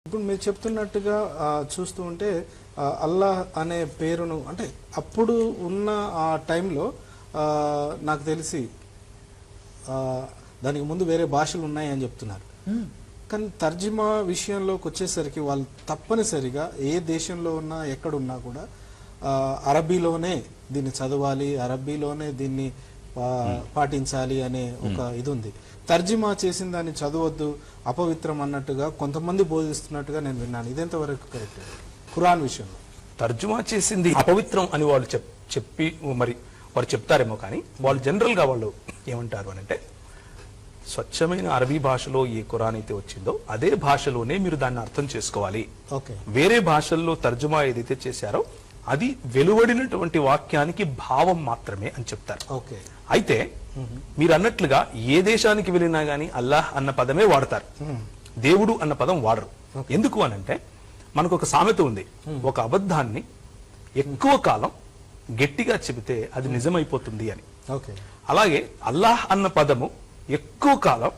ఇప్పుడు మీరు చెప్తున్నట్టుగా చూస్తూ ఉంటే అల్లాహ్ అనే పేరును అంటే అప్పుడు ఉన్న ఆ టైంలో నాకు తెలిసి దానికి ముందు వేరే భాషలు ఉన్నాయి అని చెప్తున్నారు. కానీ తర్జుమా విషయంలోకి వచ్చేసరికి వాళ్ళు తప్పనిసరిగా ఏ దేశంలో ఉన్నా ఎక్కడున్నా కూడా అరబీలోనే దీన్ని చదవాలి, అరబీలోనే దీన్ని పాటించాలి అనే ఒక ఇది ఉంది. తర్జుమా చేసిన దాన్ని చదవద్దు, అపవిత్రం అన్నట్టుగా కొంతమంది బోధిస్తున్నట్టుగా నేను విన్నాను. ఇదెంతవరకు కరెక్ట్ ఖురాన్ విషయంలో? తర్జుమా చేసింది అపవిత్రం అని వాళ్ళు చెప్పి మరి వారు చెప్తారేమో, కానీ వాళ్ళు జనరల్ గా వాళ్ళు ఏమంటారు అని అంటే, స్వచ్ఛమైన అరబీ భాషలో ఏ ఖురాన్ అయితే వచ్చిందో అదే భాషలోనే మీరు దాన్ని అర్థం చేసుకోవాలి. వేరే భాషల్లో తర్జుమా ఏదైతే చేశారో అది వెలువడినటువంటి వాక్యానికి భావం మాత్రమే అని చెప్తారు. అయితే మీరు అన్నట్లుగా ఏ దేశానికి వెళ్ళినా గానీ అల్లాహ్ అన్న పదమే వాడతారు, దేవుడు అన్న పదం వాడరు. ఎందుకు అనంటే మనకు ఒక సామెత ఉంది, ఒక అబద్ధాన్ని ఎక్కువ కాలం గట్టిగా చెబితే అది నిజమైపోతుంది అని. అలాగే అల్లాహ్ అన్న పదము ఎక్కువ కాలం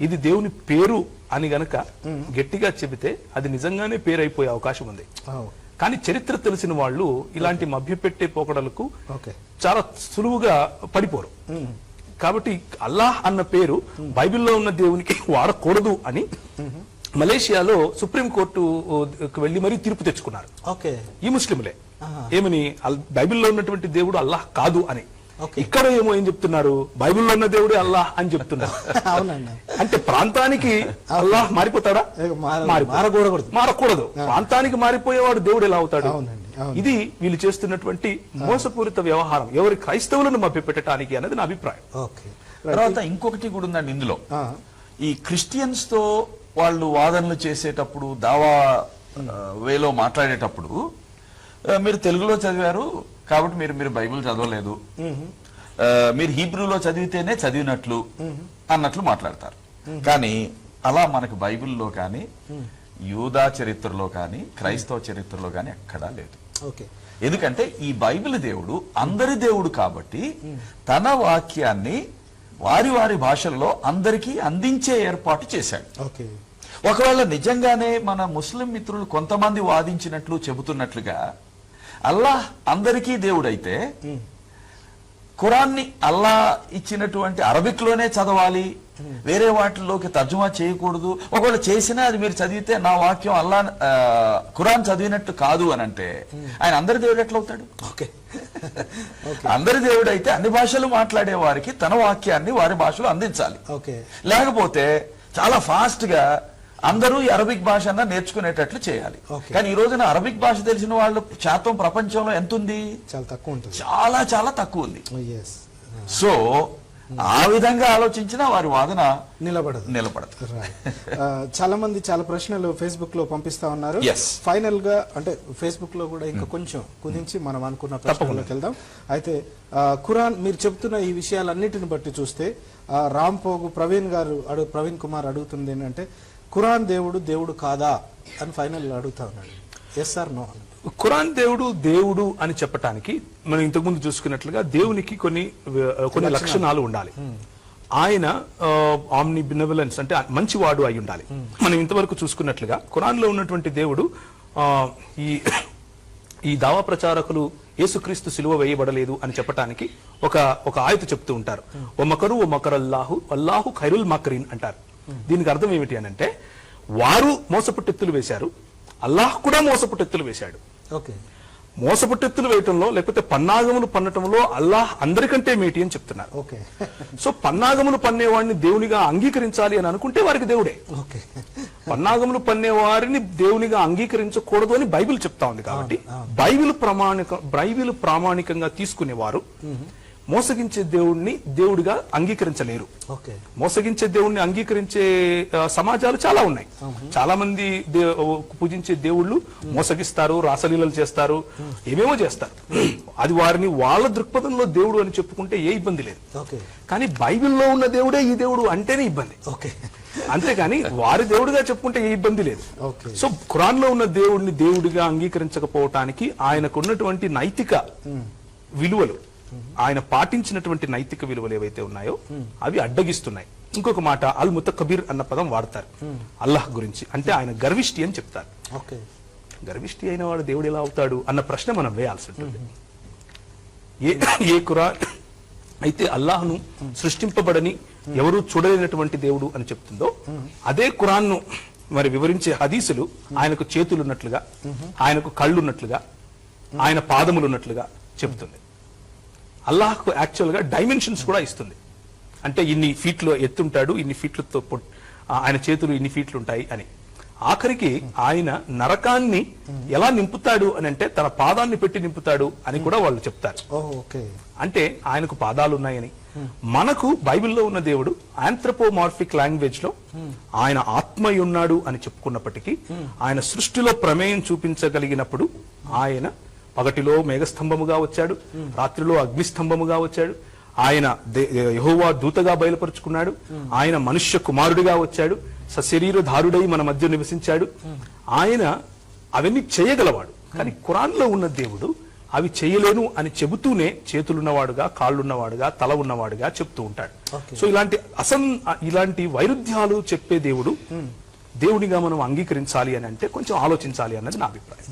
ఇది దేవుని పేరు అని గనక గట్టిగా చెబితే అది నిజంగానే పేరు అయిపోయే అవకాశం ఉంది. కానీ చరిత్ర తెలిసిన వాళ్ళు ఇలాంటి మభ్యపెట్టే పోకడలకు చాలా సులువుగా పడిపోరు. కాబట్టి అల్లాహ్ అన్న పేరు బైబిల్లో ఉన్న దేవునికి వాడకూడదు అని మలేషియాలో సుప్రీంకోర్టుకు వెళ్లి మరీ తీర్పు తెచ్చుకున్నారు ఈ ముస్లింలే. ఏమని? బైబిల్లో ఉన్నటువంటి దేవుడు అల్లాహ్ కాదు అని. ఇక్కడ ఏమో ఏం చెప్తున్నారు, బైబిల్లో ఉన్న దేవుడే అల్లాహ్ అని చెప్తున్నారు. అంటే ప్రాంతానికి అల్లాహ్ మారిపోతాడా? మారకూడదు. ప్రాంతానికి మారిపోయేవాడు దేవుడు ఎలా అవుతాడు? ఇది వీళ్ళు చేస్తున్నటువంటి మోసపూరిత వ్యవహారం, ఎవరి క్రైస్తవులను మభ్యపెట్టడానికి అనేది నా అభిప్రాయం. తర్వాత ఇంకొకటి కూడా ఉందండి ఇందులో. ఈ క్రిస్టియన్స్ తో వాళ్ళు వాదనలు చేసేటప్పుడు, దావా వేలో మాట్లాడేటప్పుడు, మీరు తెలుగులో చదివారు కాబట్టి మీరు బైబిల్ చదవలేదు, మీరు హీబ్రూలో చదివితేనే చదివినట్లు అన్నట్లు మాట్లాడతారు. కానీ అలా మనకు బైబిల్లో కానీ, యూదా చరిత్రలో కానీ, క్రైస్తవ చరిత్రలో కానీ ఎక్కడా లేదు. ఎందుకంటే ఈ బైబిల్ దేవుడు అందరి దేవుడు కాబట్టి తన వాక్యాన్ని వారి వారి భాషల్లో అందరికీ అందించే ఏర్పాటు చేశాడు. ఒకవేళ నిజంగానే మన ముస్లిం మిత్రులు కొంతమంది వాదించినట్లు చెబుతున్నట్లుగా అల్లాహ్ అందరికీ దేవుడైతే ఖురాన్ని అల్లాహ్ ఇచ్చినటువంటి అరబిక్ లోనే చదవాలి, వేరే వాటిల్లోకి తర్జుమా చేయకూడదు. ఒకవేళ చేసినా అది మీరు చదివితే నా వాక్యం అల్లాహ్ ఖురాన్ చదివినట్టు కాదు అని అంటే ఆయన అందరి దేవుడు ఎట్లా అవుతాడు? అందరి దేవుడు అయితే అన్ని భాషలు మాట్లాడే వారికి తన వాక్యాన్ని వారి భాషలో అందించాలి. లేకపోతే చాలా ఫాస్ట్ గా అందరూ ఈ అరబిక్ భాష అన్న నేర్చుకునేటట్లు చేయాలి. కానీ ఈ రోజున అరబిక్ భాష తెలిసిన వాళ్ళ శాతం ప్రపంచంలో ఎంత ఉంది? చాలా తక్కువ ఉంటుంది. చాలా తక్కువ ఉంది. సో ఆ విధంగా ఆలోచించిన వారి వాదన నిలబడదు. చాలా మంది చాలా ప్రశ్నలు ఫేస్బుక్ లో పంపిస్తా ఉన్నారు. ఫైనల్ గా అంటే ఫేస్బుక్ లో కూడా ఇంకా కొంచెం కుదించి మనం అనుకున్న ప్రశ్నలోకి వెళ్దాం. అయితే ఖురాన్ మీరు చెప్తున్న ఈ విషయాలన్నిటిని బట్టి చూస్తే రాంపోగు ప్రవీణ్ కుమార్ అడుగుతుంది ఏంటంటే, ఖురాన్ దేవుడు కాదా అని ఫైనల్ అడుగుతా ఉన్నాడు. Yes are no? ఖురాన్ దేవుడు అని చెప్పటానికి మనం ఇంతకుముందు చూసుకున్నట్లుగా దేవునికి కొన్ని లక్షణాలు ఉండాలి. ఆయన ఆమ్ని బినవలెన్స్ అంటే మంచివాడు అయి ఉండాలి. మనం ఇంతవరకు చూసుకున్నట్లుగా ఖురాన్ లో ఉన్నటువంటి దేవుడు ఈ దావా ప్రచారకులు యేసుక్రీస్తు సిలువ వేయబడలేదు అని చెప్పటానికి ఒక ఆయత చెప్తూ ఉంటారు, ఓ మకరు అల్లాహు ఖైరుల్ మకరీన్ అంటారు. దీనికి అర్థం ఏమిటి అని అంటే, వారు మోసపుట్టెత్తులు వేశారు, అల్లాహ్ కూడా మోసపుట్టెత్తులు వేశాడు. మోసపుట్టెత్తులు వేయటంలో లేకపోతే పన్నాగములు పన్నటంలో అల్లాహ్ అందరికంటే మేటి అని చెప్తున్నారు. సో పన్నాగములు పన్నేవాడిని దేవునిగా అంగీకరించాలి అని అనుకుంటే వారికి దేవుడే. పన్నాగములు పన్నేవారిని దేవునిగా అంగీకరించకూడదు అని బైబిల్ చెప్తా ఉంది. కాబట్టి బైబిల్ ప్రామాణికంగా తీసుకునేవారు మోసగించే దేవుణ్ణి దేవుడిగా అంగీకరించలేరు. మోసగించే దేవుణ్ణి అంగీకరించే సమాజాలు చాలా ఉన్నాయి. చాలా మంది పూజించే దేవుళ్ళు మోసగిస్తారు, రాసలీలలు చేస్తారు, ఏమేమో చేస్తారు. అది వారిని వాళ్ళ దృక్పథంలో దేవుడు అని చెప్పుకుంటే ఏ ఇబ్బంది లేదు. కానీ బైబిల్లో ఉన్న దేవుడే ఈ దేవుడు అంటేనే ఇబ్బంది. అంతేగాని వారి దేవుడిగా చెప్పుకుంటే ఏ ఇబ్బంది లేదు. సో ఖురాన్ లో ఉన్న దేవుడిని దేవుడిగా అంగీకరించకపోవటానికి ఆయనకున్నటువంటి నైతిక విలువలు, ఆయన పాటించినటువంటి నైతిక విలువలు ఏవైతే ఉన్నాయో అవి అడ్డగిస్తున్నాయి. ఇంకొక మాట అల్ ముతకబీర్ అన్న పదం వాడతారు అల్లాహ్ గురించి. అంటే ఆయన గర్విష్టి అని చెప్తారు. ఓకే, గర్విష్టి అయిన వాడు దేవుడు ఎలా అవుతాడు అన్న ప్రశ్న మనం వేయాల్సి ఉంటుంది. ఏ ఖురాన్ అయితే అల్లాహ్ను సృష్టింపబడని ఎవరూ చూడలేనటువంటి దేవుడు అని చెప్తుందో, అదే ఖురాన్ను మరి వివరించే హదీసులు ఆయనకు చేతులు ఉన్నట్లుగా, ఆయనకు కళ్ళు ఉన్నట్లుగా, ఆయన పాదములు ఉన్నట్లుగా చెప్తుంది. అల్లాహ్కు యాక్చువల్ గా డైమెన్షన్స్ కూడా ఇస్తుంది. అంటే ఇన్ని ఫీట్లు ఎత్తుంటాడు, ఇన్ని ఫీట్లతో ఆయన చేతులు ఇన్ని ఫీట్లు ఉంటాయి అని. ఆఖరికి ఆయన నరకాన్ని ఎలా నింపుతాడు అని అంటే తన పాదాన్ని పెట్టి నింపుతాడు అని కూడా వాళ్ళు చెప్తారు. అంటే ఆయనకు పాదాలు ఉన్నాయని. మనకు బైబిల్లో ఉన్న దేవుడు ఆంథ్రపోమార్ఫిక్ లాంగ్వేజ్ లో ఆయన ఆత్మయ్య ఉన్నాడు అని చెప్పుకున్నప్పటికీ, ఆయన సృష్టిలో ప్రమేయం చూపించగలిగినప్పుడు ఆయన పగటిలో మేఘస్తంభముగా వచ్చాడు, రాత్రిలో అగ్నిస్తంభముగా వచ్చాడు, ఆయన యెహోవా దూతగా బయలుపరుచుకున్నాడు, ఆయన మనుష్య కుమారుడిగా వచ్చాడు, సశరీరధారుడై మన మధ్య నివసించాడు. ఆయన అవన్నీ చేయగలవాడు. కానీ ఖురాన్లో ఉన్న దేవుడు అవి చేయలేను అని చెబుతూనే చేతులున్నవాడుగా, కాళ్ళున్నవాడుగా, తల ఉన్నవాడుగా చెప్తూ ఉంటాడు. సో ఇలాంటి వైరుధ్యాలు చెప్పే దేవుడు దేవునిగా మనం అంగీకరించాలి అని అంటే కొంచెం ఆలోచించాలి అన్నది నా అభిప్రాయం.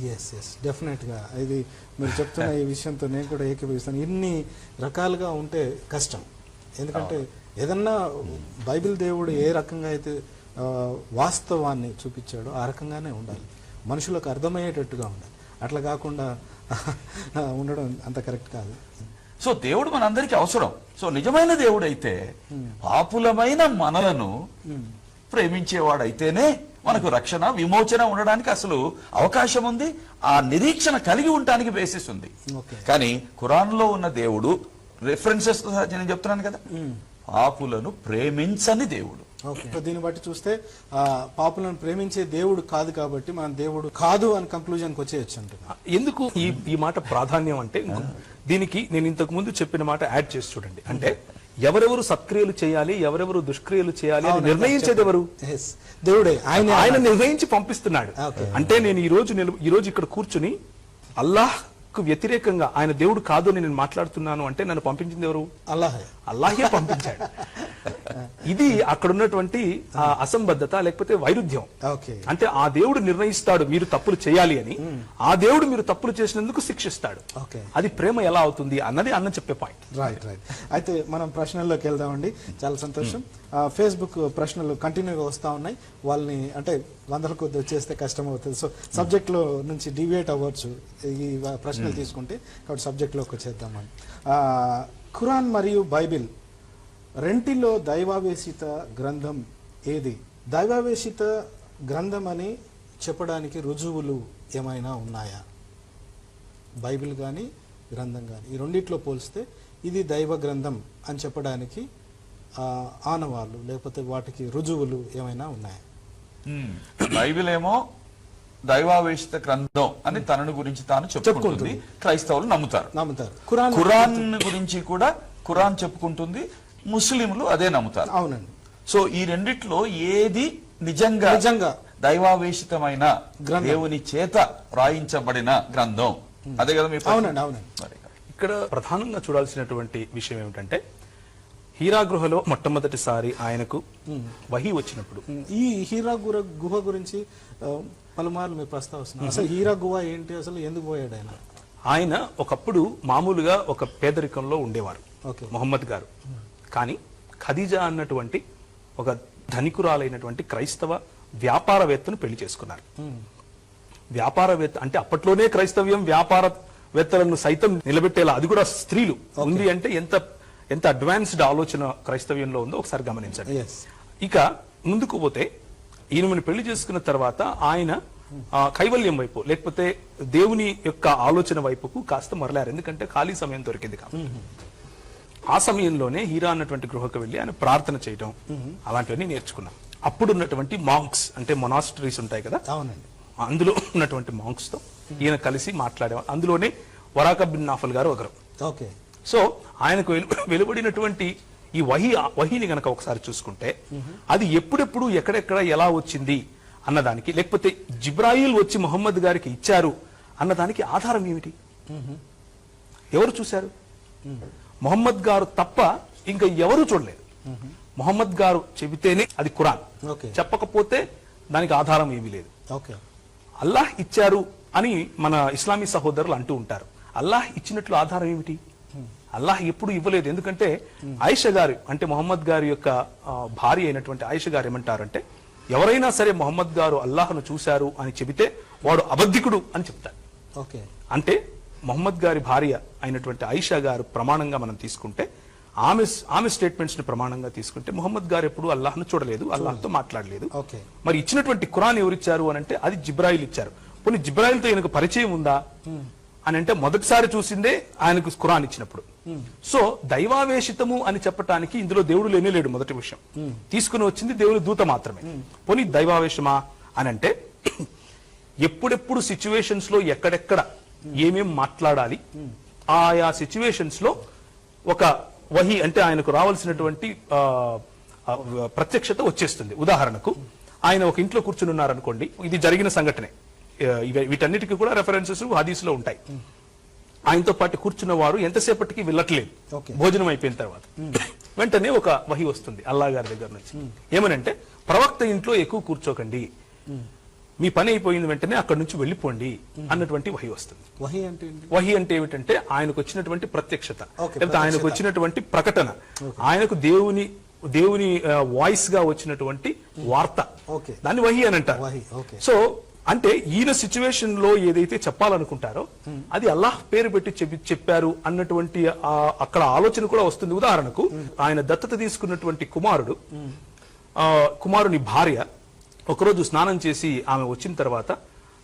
డెఫినెట్ గా ఇది మీరు చెప్తున్న ఈ విషయంతో నేను కూడా ఏకీభవిస్తాను. ఇన్ని రకాలుగా ఉంటే కష్టం. ఎందుకంటే ఏదన్నా బైబిల్ దేవుడు ఏ రకంగా అయితే వాస్తవాన్ని చూపించాడో ఆ రకంగానే ఉండాలి, మనుషులకు అర్థమయ్యేటట్టుగా ఉండాలి. అట్లా కాకుండా ఉండడం అంత కరెక్ట్ కాదు. సో దేవుడు మనందరికీ అవసరం. సో నిజమైన దేవుడు అయితే పాపులమైన మనలను ప్రేమించేవాడైతేనే మనకు రక్షణ, విమోచన ఉండడానికి అసలు అవకాశం ఉంది. ఆ నిరీక్షణ కలిగి ఉండడానికి బేసిస్ ఉంది. కానీ ఖురాన్ లో ఉన్న దేవుడు రెఫరెన్సెస్ నేను చెప్తున్నాను కదా, పాపులను ప్రేమించని దేవుడు. దీన్ని బట్టి చూస్తే పాపులను ప్రేమించే దేవుడు కాదు కాబట్టి మనం దేవుడు కాదు అని కంక్లూజన్కి వచ్చేయచ్చు అంటున్నా. ఎందుకు ఈ మాట ప్రాధాన్యం అంటే, దీనికి నేను ఇంతకు ముందు చెప్పిన మాట యాడ్ చేసి చూడండి. అంటే ఎవరెవరు సత్క్రియలు చేయాలి, ఎవరెవరు దుష్క్రియలు చేయాలి అని నిర్ణయించేది ఎవరు? దేవుడే. ఆయన నిర్ణయించి పంపిస్తున్నాడు. అంటే నేను ఈ రోజు ఇక్కడ కూర్చుని అల్లాహ్కు వ్యతిరేకంగా ఆయన దేవుడు కాదు అని నేను మాట్లాడుతున్నాను అంటే నన్ను పంపించింది ఎవరు? అల్లాహే పంపించాడు. ఇది అక్కడ ఉన్నటువంటి అసంబద్ధత లేకపోతే వైరుధ్యం. అంటే ఆ దేవుడు నిర్ణయిస్తాడు మీరు తప్పులు చేయాలి అని, ఆ దేవుడు మీరు తప్పులు చేసినందుకు శిక్షిస్తాడు. అది ప్రేమ ఎలా అవుతుంది అన్నది అన్న చెప్పే పాయింట్. రైట్. అయితే మనం ప్రశ్నల్లోకి వెళ్దామండి. చాలా సంతోషం. ఫేస్బుక్ ప్రశ్నలు కంటిన్యూగా వస్తూ ఉన్నాయి. వాళ్ళని అంటే వందల కొద్ది వచ్చేస్తే కష్టం అవుతుంది. సో సబ్జెక్ట్ లో నుంచి డివియేట్ అవ్వచ్చు ఈ ప్రశ్నలు తీసుకుంటే. కాబట్టి సబ్జెక్ట్ లోకి వచ్చేద్దామని. ఖురాన్ మరియు బైబిల్ రెంటిలో దైవావేశిత గ్రంథం ఏది? దైవావేశిత గ్రంథం అని చెప్పడానికి రుజువులు ఏమైనా ఉన్నాయా? బైబిల్ కానీ గ్రంథం కానీ ఈ రెండిట్లో పోలిస్తే ఇది దైవ గ్రంథం అని చెప్పడానికి ఆనవాళ్ళు లేకపోతే వాటికి రుజువులు ఏమైనా ఉన్నాయా? బైబిల్ ఏమో దైవావేశిత గ్రంథం అని తనను గురించి తాను చెప్పుకుంటుంది. క్రైస్తవులు నమ్ముతారు. ఖురాన్ గురించి కూడా ఖురాన్ చెప్పుకుంటుంది, ముస్లింలు అదే నమ్ముతారు. అవునండి. సో ఈ రెండిట్లో ఏది నిజంగా దైవావేశితమైన దేవుని చేత రాయించబడిన గ్రంథం? అదే కదా మీ? అవునండి. ఇక్కడ ప్రధానంగా చూడాల్సినటువంటి విషయం ఏమిటంటే, హీరా గుహలో మొట్టమొదటిసారి ఆయనకు వహీ వచ్చినప్పుడు, ఈ హీరా గుహ గురించి పలుమార్లు మీరు ప్రస్తావిస్తున్నారు. అసలు హీరా గుహ ఏంటి, అసలు ఎందుకు పోయాడు ఆయన? ఆయన ఒకప్పుడు మామూలుగా ఒక పేదరికంలో ఉండేవారు మొహమ్మద్ గారు. కానీ ఖదీజా అన్నటువంటి ఒక ధనికురాలైనటువంటి క్రైస్తవ వ్యాపారవేత్తను పెళ్లి చేసుకున్నారు. వ్యాపారవేత్త అంటే అప్పట్లోనే క్రైస్తవ్యం వ్యాపారవేత్తలను సైతం నిలబెట్టేలా, అది కూడా స్త్రీలు ఉంది అంటే ఎంత అడ్వాన్స్డ్ ఆలోచన క్రైస్తవ్యంలో ఉందో ఒకసారి గమనించండి. ఇక ముందుకు పోతే ఈయనని పెళ్లి చేసుకున్న తర్వాత ఆయన కైవల్యం వైపు లేకపోతే దేవుని యొక్క ఆలోచన వైపుకు కాస్త మరలారు. ఎందుకంటే ఖాళీ సమయం దొరికింది కాబట్టి. ఆ సమయంలోనే హీరా అన్నటువంటి గృహకు వెళ్లి ఆయన ప్రార్థన చేయడం అలాంటివన్నీ నేర్చుకున్నాం. అప్పుడు ఉన్నటువంటి మాంక్స్ అంటే మొనాస్టరీస్ ఉంటాయి కదా, అందులో ఉన్నటువంటి మాంక్స్ తో ఈయన కలిసి మాట్లాడేవారు. అందులోనే వరాక బిన్ నాఫల్ గారు ఒకరు. సో ఆయనకు వెలువడినటువంటి ఈ వహీని గనక ఒకసారి చూసుకుంటే అది ఎప్పుడెప్పుడు ఎక్కడెక్కడ ఎలా వచ్చింది అన్నదానికి, లేకపోతే జిబ్రాయిల్ వచ్చి మొహమ్మద్ గారికి ఇచ్చారు అన్నదానికి ఆధారం ఏమిటి? ఎవరు చూశారు? మొహమ్మద్ గారు తప్ప ఇంకా ఎవరు చూడలేదు. మొహమ్మద్ గారు చెబితేనే అది ఖురాన్, ఓకే చెప్పకపోతే దానికి ఆధారం ఏమీ లేదు. ఓకే అల్లాహ్ ఇచ్చారు అని మన ఇస్లామీ సహోదరులు అంటూ ఉంటారు. అల్లాహ్ ఇచ్చినట్లు ఆధారం ఏమిటి? అల్లాహ్ ఎప్పుడు ఇవ్వలేదు. ఎందుకంటే ఆయిషా గారు అంటే మొహమ్మద్ గారి యొక్క భార్య అయినటువంటి ఆయిషా గారు ఏమంటారంటే, ఎవరైనా సరే మొహమ్మద్ గారు అల్లాహ్ను చూశారు అని చెబితే వాడు అబద్ధికుడు అని చెప్తారు. ఓకే అంటే మొహమ్మద్ గారి భార్య అయినటువంటి ఆయిషా గారు ప్రమాణంగా మనం తీసుకుంటే, ఆమె స్టేట్మెంట్స్ ని ప్రమాణంగా తీసుకుంటే మొహమ్మద్ గారు ఎప్పుడు అల్లాహ్ను చూడలేదు, అల్లాహ్తో మాట్లాడలేదు. ఓకే మరి ఇచ్చినటువంటి ఖురాన్ ఎవరిచ్చారు అని అంటే అది జిబ్రాయిల్ ఇచ్చారు. కొన్ని జిబ్రాయిల్తో ఈయనకు పరిచయం ఉందా అని అంటే మొదటిసారి చూసిందే ఆయనకు ఖురాన్ ఇచ్చినప్పుడు. సో దైవావేశితము అని చెప్పటానికి ఇందులో దేవుడు లేనే లేడు. మొదటి విషయం తీసుకుని వచ్చింది దేవుని దూత మాత్రమే. పోనీ దైవావేశమా అని అంటే ఎప్పుడెప్పుడు సిచ్యువేషన్స్ లో ఎక్కడెక్కడ ఏమేం మాట్లాడాలి, ఆయా సిచ్యువేషన్స్ లో ఒక వహీ అంటే ఆయనకు రావాల్సినటువంటి ప్రత్యక్షత వచ్చేస్తుంది. ఉదాహరణకు ఆయన ఒక ఇంట్లో కూర్చుని ఉన్నారనుకోండి, ఇది జరిగిన సంఘటనే, వీటన్నిటికీ కూడా రెఫరెన్సెస్ హదీసులో ఉంటాయి. ఆయనతో పాటు కూర్చున్న వారు ఎంతసేపటికి వెళ్ళట్లేదు, భోజనం అయిపోయిన తర్వాత వెంటనే ఒక వహీ వస్తుంది అల్లా గారి దగ్గర నుంచి. ఏమనంటే ప్రవక్త ఇంట్లో ఎక్కువ కూర్చోకండి, మీ పని అయిపోయిన వెంటనే అక్కడి నుంచి వెళ్ళిపోండి అన్నటువంటి వహీ వస్తుంది. వహీ అంటే ఏమిటంటే ఆయనకు వచ్చినటువంటి ప్రత్యక్షత, లేకపోతే ఆయనకు వచ్చినటువంటి ప్రకటన, ఆయనకు దేవుని వాయిస్ గా వచ్చినటువంటి వార్త, దాన్ని వహీ అని అంటారు. సో అంటే ఈయన సిచ్యువేషన్ లో ఏదైతే చెప్పాలనుకుంటారో అది అల్లాహ్ పేరు పెట్టి చెప్పారు అన్నటువంటి అక్కడ ఆలోచన కూడా వస్తుంది. ఉదాహరణకు ఆయన దత్తత తీసుకున్నటువంటి కుమారుని భార్య ఒకరోజు స్నానం చేసి ఆమె వచ్చిన తర్వాత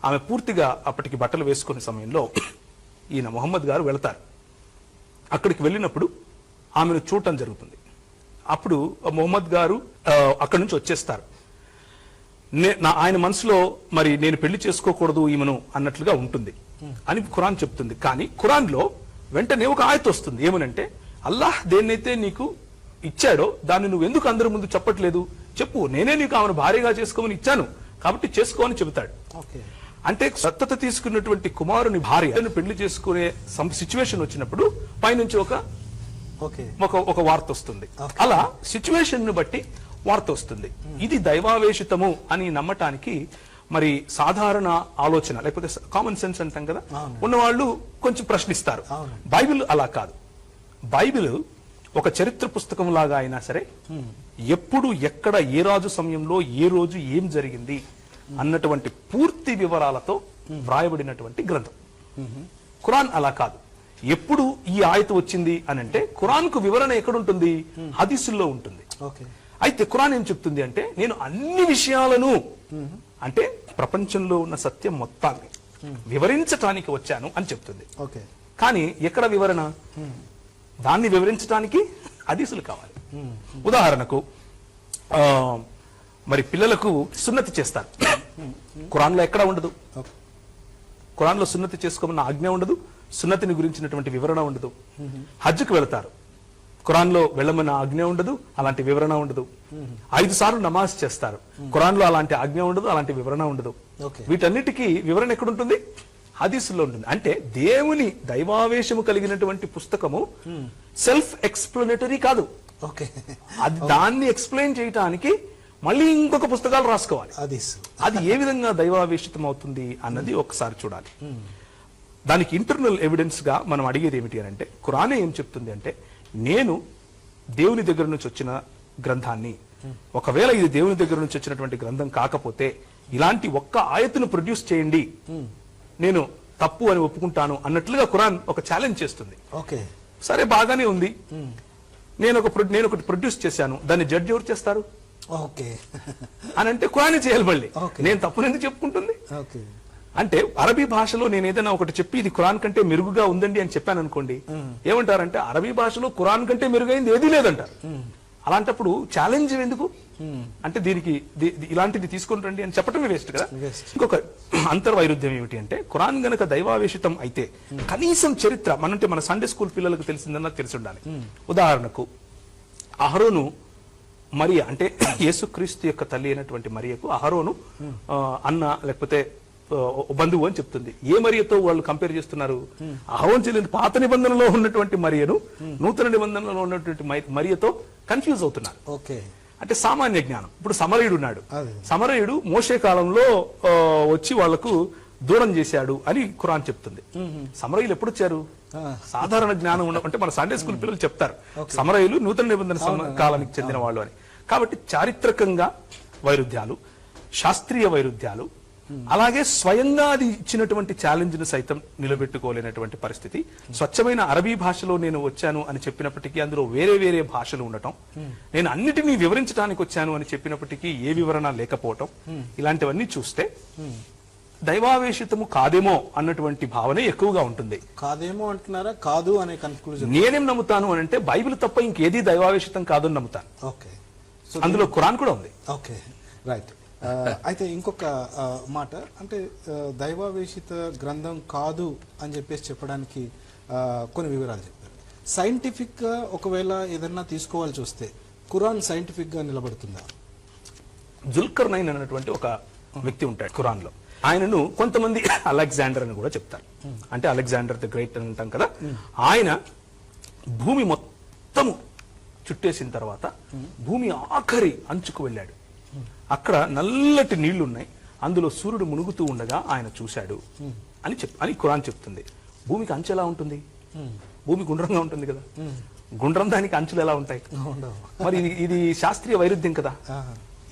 ఆమె పూర్తిగా అప్పటికి బట్టలు వేసుకునే సమయంలో ఈయన మొహమ్మద్ గారు వెళతారు. అక్కడికి వెళ్ళినప్పుడు ఆమెను చూడటం జరుగుతుంది. అప్పుడు మొహమ్మద్ గారు అక్కడి నుంచి వచ్చేస్తారు. ఆయన మనసులో మరి నేను పెళ్లి చేసుకోకూడదు ఈమెను అన్నట్లుగా ఉంటుంది అని ఖురాన్ చెప్తుంది. కానీ ఖురాన్ లో వెంటనే ఒక ఆయత వస్తుంది. ఏమనంటే అల్లాహ్ దేన్నైతే నీకు ఇచ్చాడో దాన్ని నువ్వు ఎందుకు అందరి ముందు చెప్పట్లేదు, చెప్పు, నేనే నీకు ఆమెను భార్యగా చేసుకోమని ఇచ్చాను కాబట్టి చేసుకోమని చెబుతాడు. అంటే దత్తత తీసుకున్నటువంటి కుమారుని భార్యను పెళ్లి చేసుకునే సిచ్యువేషన్ వచ్చినప్పుడు పైనుంచి ఒక వార్త వస్తుంది. అలా సిచ్యువేషన్ ను బట్టి వార్త వస్తుంది. ఇది దైవావేశితము అని నమ్మటానికి మరి సాధారణ ఆలోచన లేకపోతే కామన్ సెన్స్ అంటాం కదా, ఉన్నవాళ్ళు కొంచెం ప్రశ్నిస్తారు. బైబిల్ అలా కాదు. బైబిల్ ఒక చరిత్ర పుస్తకం లాగా అయినా సరే ఎప్పుడు ఎక్కడ ఏ రాజు సమయంలో ఏ రోజు ఏం జరిగింది అన్నటువంటి పూర్తి వివరాలతో వ్రాయబడినటువంటి గ్రంథం. ఖురాన్ అలా కాదు. ఎప్పుడు ఈ ఆయత వచ్చింది అని అంటే ఖురాన్ కు వివరణ ఎక్కడుంటుంది? హదీసుల్లో ఉంటుంది. అయితే ఖురాన్ ఏం చెప్తుంది అంటే నేను అన్ని విషయాలను అంటే ప్రపంచంలో ఉన్న సత్యం మొత్తాన్ని వివరించటానికి వచ్చాను అని చెప్తుంది. కానీ ఎక్కడ వివరణ? దాన్ని వివరించడానికి హదీసులు కావాలి. ఉదాహరణకు మరి పిల్లలకు సున్నతి చేస్తారు. ఖురాన్లో ఎక్కడ ఉండదు. ఖురాన్లో సున్నతి చేసుకోమన్న ఆజ్ఞ ఉండదు, సున్నతిని గురించినటువంటి వివరణ ఉండదు. హజ్జుకు వెళతారు, ఖురాన్లో వెళ్ళమన్న ఆజ్ఞ ఉండదు, అలాంటి వివరణ ఉండదు. 5 సార్లు నమాజ్ చేస్తారు, ఖురాన్లో అలాంటి ఆజ్ఞ ఉండదు, అలాంటి వివరణ ఉండదు. వీటన్నిటికీ వివరణ ఎక్కడుంటుంది? హదీసుల్లో ఉంటుంది. అంటే దేవుని దైవావేశము కలిగినటువంటి పుస్తకము సెల్ఫ్ ఎక్స్ప్లెనేటరీ కాదు. అది దాన్ని ఎక్స్ప్లెయిన్ చేయటానికి మళ్ళీ ఇంకొక పుస్తకాలు రాసుకోవాలి. అది ఏ విధంగా దైవావేశితం అవుతుంది అన్నది ఒకసారి చూడాలి. దానికి ఇంటర్నల్ ఎవిడెన్స్ గా మనం అడిగేది ఏమిటి అని అంటే ఖురానే ఏం చెప్తుంది అంటే నేను దేవుని దగ్గర నుంచి వచ్చిన గ్రంథాన్ని, ఒకవేళ ఇది దేవుని దగ్గర నుంచి వచ్చినటువంటి గ్రంథం కాకపోతే ఇలాంటి ఒక్క ఆయతను ప్రొడ్యూస్ చేయండి, నేను తప్పు అని ఒప్పుకుంటాను అన్నట్లుగా ఖురాన్ ఒక ఛాలెంజ్ చేస్తుంది. సరే బాగానే ఉంది, నేను ఒకటి ప్రొడ్యూస్ చేశాను, దాన్ని జడ్జి ఎవరు చేస్తారు అని అంటే ఖురానే చేయాలి. మళ్ళీ నేను తప్పుని ఎందుకు చెప్పుకుంటుంది? అంటే అరబీ భాషలో నేను ఏదైనా ఒకటి చెప్పి ఇది ఖురాన్ కంటే మెరుగుగా ఉందండి అని చెప్పాను అనుకోండి, ఏమంటారంటే అరబీ భాషలో ఖురాన్ కంటే మెరుగైంది ఏదీ లేదంటారు. అలాంటప్పుడు ఛాలెంజ్ ఎందుకు అంటే దీనికి ఇలాంటిది తీసుకుని రండి అని చెప్పటమే వేస్ట్ కదా. ఇంకొక అంతర్వైరుధ్యం ఏమిటి అంటే ఖురాన్ గనక దైవావేశితం అయితే కనీసం చరిత్ర మన సండే స్కూల్ పిల్లలకు తెలిసిందన్నా తెలిసి ఉండాలి. ఉదాహరణకు అహరోను మరియా అంటే యేసుక్రీస్తు యొక్క తల్లి అయినటువంటి మరియకు అహరోను అన్న లేకపోతే బంధువు అని చెప్తుంది. ఏ మరియతో వాళ్ళు కంపేర్ చేస్తున్నారు? అహరోను చెల్లిన పాత నిబంధనలో ఉన్నటువంటి మరియను నూతన నిబంధనలో ఉన్నటువంటి మరియతో కన్ఫ్యూజ్ అవుతున్నారు. ఓకే. అంటే సామాన్య జ్ఞానం. ఇప్పుడు సమరయుడు ఉన్నాడు, అదే. సమరయుడు మోషే కాలంలో వచ్చి వాళ్లకు దూరం చేశాడు అని ఖురాన్ చెప్తుంది. సమరయులు ఎప్పుడు వచ్చారు? సాధారణ జ్ఞానం అంటే మన సండే స్కూల్ పిల్లలు చెప్తారు సమరయులు నూతన నిబంధన కాలానికి చెందిన వాళ్ళు అని. కాబట్టి చారిత్రకంగా వైరుధ్యాలు, శాస్త్రీయ వైరుధ్యాలు, అలాగే స్వయంగా అది ఇచ్చినటువంటి ఛాలెంజ్ ను సైతం నిలబెట్టుకోలేనటువంటి పరిస్థితి. స్వచ్ఛమైన అరబీ భాషలో నేను వచ్చాను అని చెప్పినప్పటికీ అందులో వేరే వేరే భాషలు ఉండటం, నేను అన్నిటినీ వివరించడానికి వచ్చాను అని చెప్పినప్పటికీ ఏ వివరణ లేకపోవటం, ఇలాంటివన్నీ చూస్తే దైవావేశితము కాదేమో అన్నటువంటి భావన ఎక్కువగా ఉంటుంది. కాదేమో అంటున్నారా? కాదు అనే కన్క్లూజన్. నేనేం నమ్ముతాను అని అంటే బైబిల్ తప్ప ఇంకేది దైవావేశితం కాదు అని నమ్ముతాను. ఓకే. అందులో ఖురాన్ కూడా ఉంది. Okay, right. అయితే ఇంకొక మాట, అంటే దైవావేశిత గ్రంథం కాదు అని చెప్పేసి చెప్పడానికి కొన్ని వివరాలు చెప్పారు. సైంటిఫిక్ గా ఒకవేళ ఏదన్నా తీసుకోవాల్సి వస్తే ఖురాన్ సైంటిఫిక్ గా నిలబడుతుందా? జుల్కర్నైన్ అన్నటువంటి ఒక వ్యక్తి ఉంటాడు ఖురాన్ లో. ఆయనను కొంతమంది అలెగ్జాండర్ అని కూడా చెప్తారు. అంటే అలెగ్జాండర్ ది గ్రేట్ అని అంటాం కదా. ఆయన భూమి మొత్తము చుట్టేసిన తర్వాత భూమి ఆఖరి అంచుకు వెళ్ళాడు. అక్కడ నల్లటి నీళ్లున్నాయి, అందులో సూర్యుడు మునుగుతూ ఉండగా ఆయన చూశాడు అని ఖురాన్ చెప్తుంది. భూమికి అంచు ఎలా ఉంటుంది? భూమి గుండ్రంగా ఉంటుంది కదా. గుండ్రం దానికి అంచులు ఎలా ఉంటాయి? మరి ఇది శాస్త్రీయ వైరుధ్యం కదా.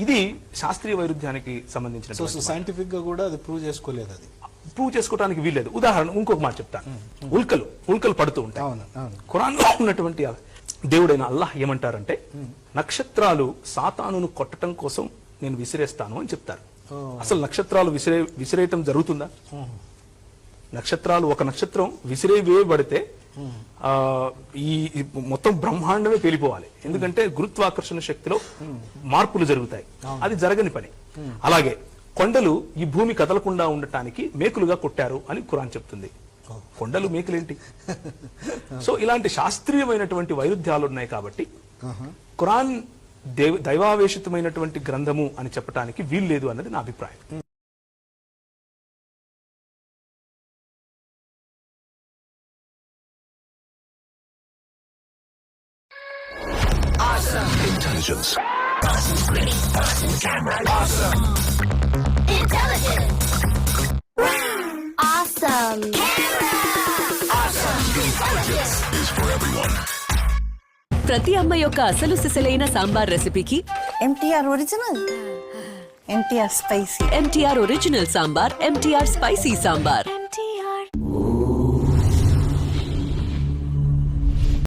ఇది శాస్త్రీయ వైరుధ్యానికి సంబంధించిన సైంటిఫిక్ గా కూడా అది ప్రూవ్ చేసుకోలేదు. అది ప్రూవ్ చేసుకోవడానికి వీల్లేదు. ఉదాహరణ ఇంకొక మాట చెప్తాను. ఉల్కలు పడుతూ ఉంటాయి. ఖురాన్ లో ఉన్నటువంటి దేవుడైన అల్లాహ్ ఏమంటారంటే, నక్షత్రాలు సాతానును కొట్టడం కోసం నేను విసిరేస్తాను అని చెప్తారు. అసలు నక్షత్రాలు విసిరేయటం జరుగుతుందా? నక్షత్రాలు, ఒక నక్షత్రం విసిరేయబడితే ఈ మొత్తం బ్రహ్మాండమే పేలిపోవాలి. ఎందుకంటే గురుత్వాకర్షణ శక్తిలో మార్పులు జరుగుతాయి. అది జరగని పని. అలాగే కొండలు ఈ భూమి కదలకుండా ఉండటానికి మేకులుగా కొట్టారు అని ఖురాన్ చెప్తుంది. కొండలు మేకులేంటి? సో ఇలాంటి శాస్త్రీయమైనటువంటి వైరుధ్యాలు ఉన్నాయి. కాబట్టి ఖురాన్ దైవావేశితమైనటువంటి గ్రంథము అని చెప్పడానికి వీల్లేదు అన్నది నా అభిప్రాయం. Intelligence. Camera. Awesome. Intelligence. Awesome. Camera. Awesome. Intelligence is for everyone. ప్రతి అమ్మ యొక్క అసలు సిసలైన సాంబార్ రెసిపీకి MTR original, MTR spicy, MTR original sambar, MTR spicy sambar.